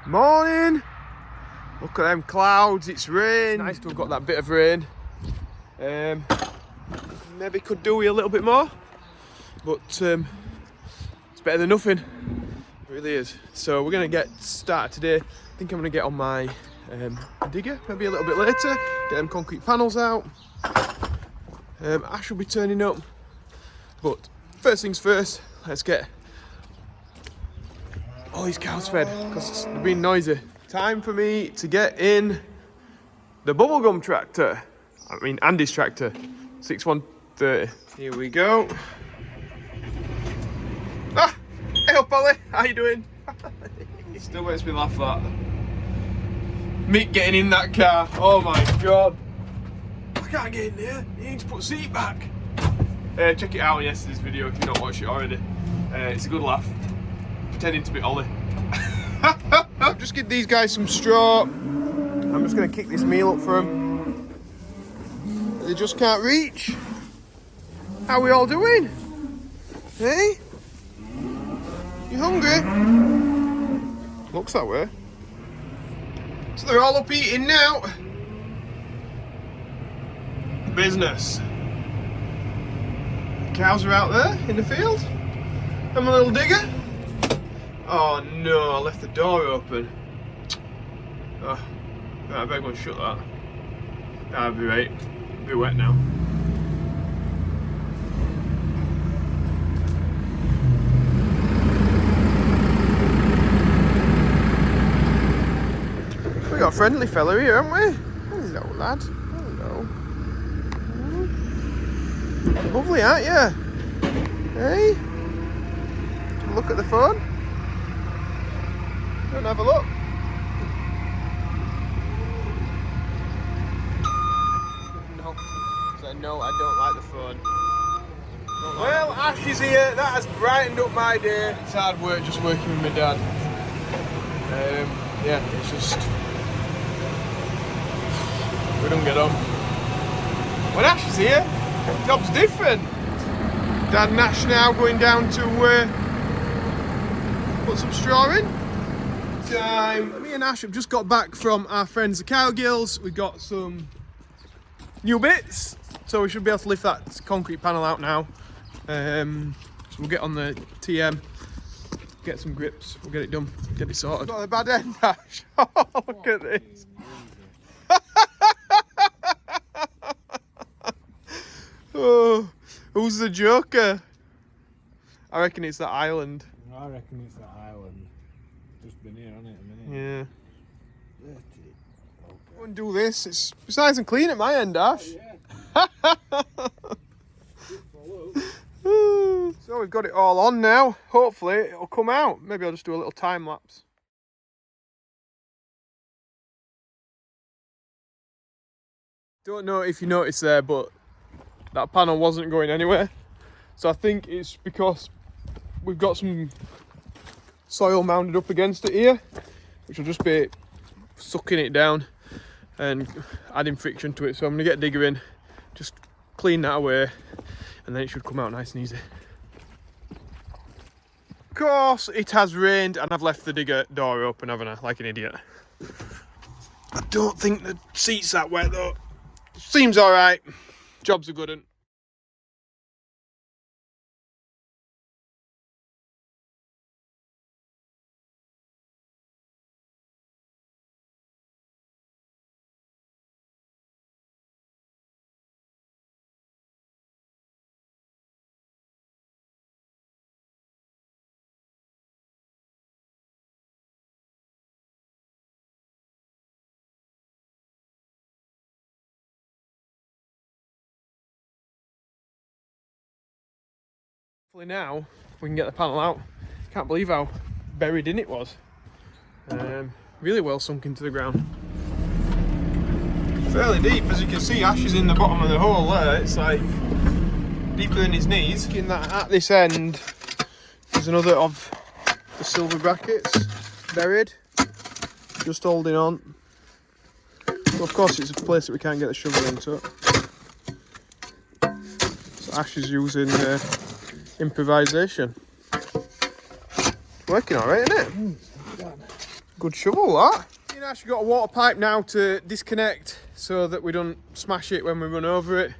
Morning. Look at them clouds, it's rain. It's nice to have got that bit of rain. Maybe could do with a little bit more, but it's better than nothing. It really is. So we're gonna get started today. I think I'm gonna get on my digger maybe a little bit later, get them concrete panels out. Ash will be turning up, but first things first, let's get all these cows fed because they're being noisy. Time for me to get in the bubblegum tractor. I mean Andy's tractor, 6130. Here we go. Ah, hey up Ollie, how you doing? It still makes me laugh that. Mick getting in that car, oh my god. I can't get in there, you need to put the seat back. Check it out on yesterday's video if you've not watched it already. It's a good laugh. Pretending to be Ollie. Just give these guys some straw. I'm just going to kick this meal up for them. They just can't reach. How are we all doing? Hey? You hungry? Looks that way. So they're all up eating now. Business. The cows are out there in the field. And my little digger. Oh no, I left the door open. Oh, I better go and shut that. That'll be right. It'll be wet now. We got a friendly fella here, haven't we? Hello, lad. Hello. Lovely, aren't you? Hey? Look at the phone. Don't have a look. No. So no, I don't like the phone. Well, Ash is here. That has brightened up my day. It's hard work just working with my dad. Yeah, it's just we don't get on. When Ash is here, job's different. Dad and Ash now going down to put some straw in. Me and Ash have just got back from our friends the Cowgills. We got some new bits, so we should be able to lift that concrete panel out now. So we'll get on the TM, get some grips, we'll get it done, get it sorted. Not a bad end, Ash. Oh, look at this. Oh, who's the joker? I reckon it's that island. I reckon it's that island. Just been here, hasn't it, a Yeah. minute? Okay. Go and do this. It's nice and clean at my end, Ash. Yeah. So we've got it all on now. Hopefully it'll come out. Maybe I'll just do a little time lapse. Don't know if you noticed there, but that panel wasn't going anywhere. So I think it's because we've got some soil mounded up against it here, which will just be sucking it down and adding friction to it. So I'm going to get a digger in, just clean that away, and then it should come out nice and easy. Of course, it has rained and I've left the digger door open, haven't I? Like an idiot. I don't think the seat's that wet though. Seems alright. Job's a good one. Hopefully now we can get the panel out. Can't believe how buried in it was. Really well sunk into the ground. Fairly deep, as you can see. Ash is in the bottom of the hole there. It's like deeper than his knees. In that at this end, there's another of the silver brackets buried, just holding on. So of course it's a place that we can't get the shovel into. So Ash is using improvisation. It's working alright, isn't it? Good shovel, that. You know, I've got a water pipe now to disconnect so that we don't smash it when we run over it.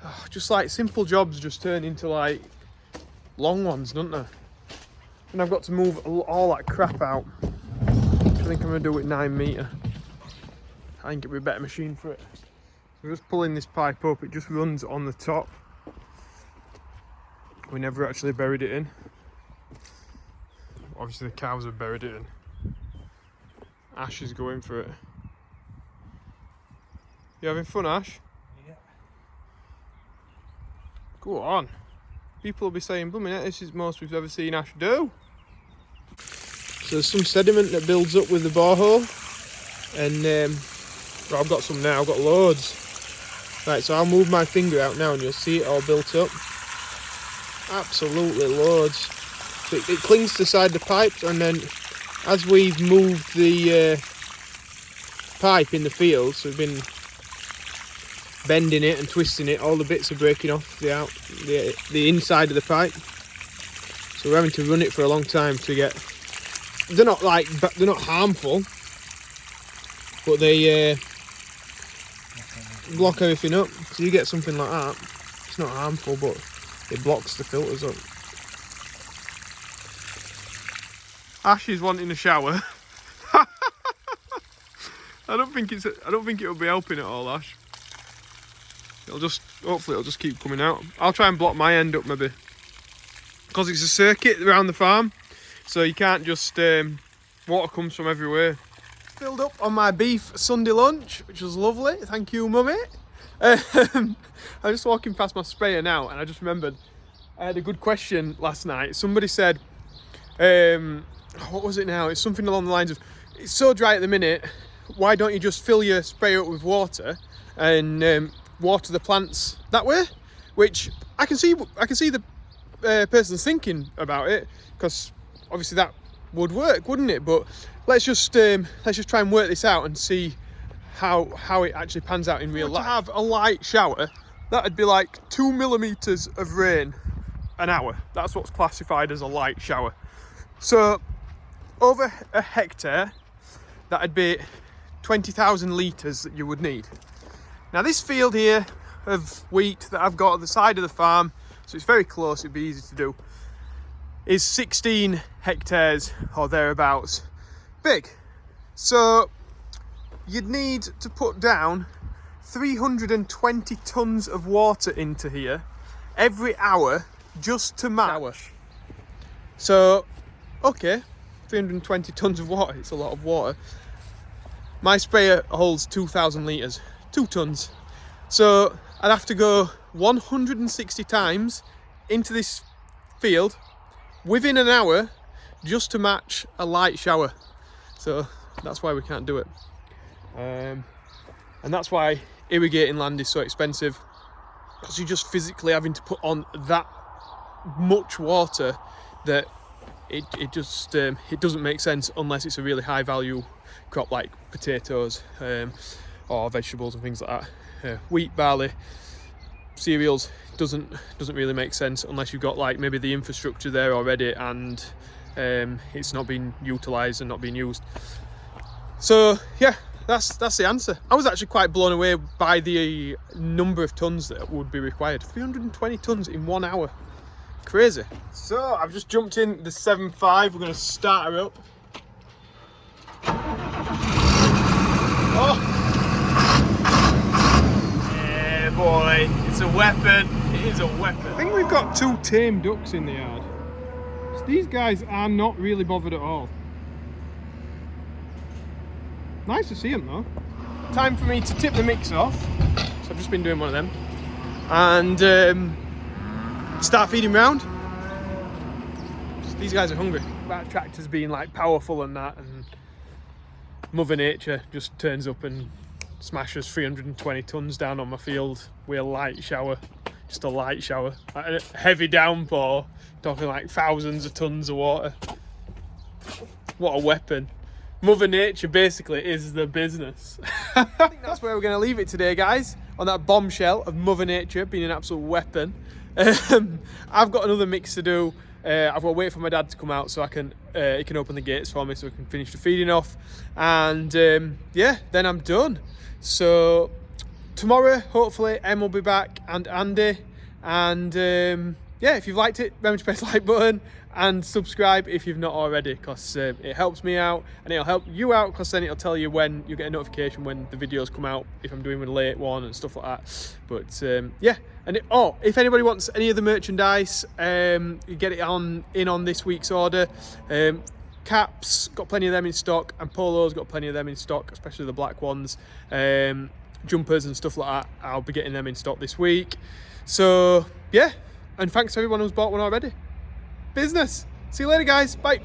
Oh, just like simple jobs just turn into like long ones, don't they? And I've got to move all that crap out. I think I'm gonna do it 9 metre. I think it'd be a better machine for it. We're just pulling this pipe up, it just runs on the top. We never actually buried it in. Obviously the cows have buried it in. Ash is going for it. You having fun, Ash? Yeah. Go on. People will be saying, "Blooming heck, this is the most we've ever seen Ash do." So there's some sediment that builds up with the borehole. And well, I've got some now, I've got loads. Right, so I'll move my finger out now and you'll see it all built up. Absolutely loads. So it clings to the side of the pipes, and then as we've moved the pipe in the field, so we've been bending it and twisting it, all the bits are breaking off the inside of the pipe. So we're having to run it for a long time to get. They're not harmful, but they block everything up. So you get something like that. It's not harmful, but it blocks the filters up. Ash is wanting a shower. I don't think it'll be helping at all, Ash. Hopefully it'll just keep coming out. I'll try and block my end up maybe, because it's a circuit around the farm, so you can't just water comes from everywhere. Filled up on my beef Sunday lunch, which was lovely. Thank you, Mummy. I'm just walking past my sprayer now, and I just remembered I had a good question last night. Somebody said, what was it now? It's something along the lines of, "It's so dry at the minute, why don't you just fill your sprayer up with water and water the plants that way?" Which I can see the person's thinking about it, because obviously that would work, wouldn't it? But let's just try and work this out and see how it actually pans out in real life. To have a light shower, that'd be like 2 millimeters of rain an hour. That's what's classified as a light shower. So over a hectare, that'd be 20,000 litres that you would need. Now this field here of wheat that I've got at the side of the farm, so it's very close, it'd be easy to do, is 16 hectares or thereabouts big. So you'd need to put down 320 tonnes of water into here every hour just to match. So, okay, 320 tonnes of water, it's a lot of water. My sprayer holds 2,000 litres, 2 tonnes. So I'd have to go 160 times into this field within an hour just to match a light shower. So that's why we can't do it. And that's why irrigating land is so expensive, because you're just physically having to put on that much water that it doesn't make sense unless it's a really high value crop like potatoes or vegetables and things like that. Wheat, barley, cereals doesn't really make sense unless you've got like maybe the infrastructure there already and it's not being utilised and not being used. So yeah, that's the answer. I was actually quite blown away by the number of tonnes that would be required. 320 tonnes in 1 hour. Crazy. So I've just jumped in the 7.5. We're going to start her up. Oh! Yeah, boy. It's a weapon. It is a weapon. I think we've got 2 tame ducks in the yard. So these guys are not really bothered at all. Nice to see them though. Time for me to tip the mix off. So I've just been doing one of them. And start feeding round. These guys are hungry. About tractors being like powerful and that, and Mother Nature just turns up and smashes 320 tonnes down on my field with a light shower. Just a light shower. A heavy downpour, talking like thousands of tonnes of water. What a weapon. Mother Nature basically is the business. I think that's where we're going to leave it today, guys, on that bombshell of Mother Nature being an absolute weapon. I've got another mix to do I've got to wait for my dad to come out so I can he can open the gates for me so we can finish the feeding off, and yeah, then I'm done. So tomorrow hopefully Em will be back and Andy, and yeah, if you've liked it, remember to press the like button and subscribe if you've not already, because it helps me out and it'll help you out, because then it'll tell you when you get a notification when the videos come out, if I'm doing a late one and stuff like that. But yeah, and if anybody wants any of the merchandise, you get it on this week's order. Caps, got plenty of them in stock, and polos, got plenty of them in stock, especially the black ones. Jumpers and stuff like that, I'll be getting them in stock this week. So yeah, and thanks to everyone who's bought one already. Business. See you later, guys. Bye.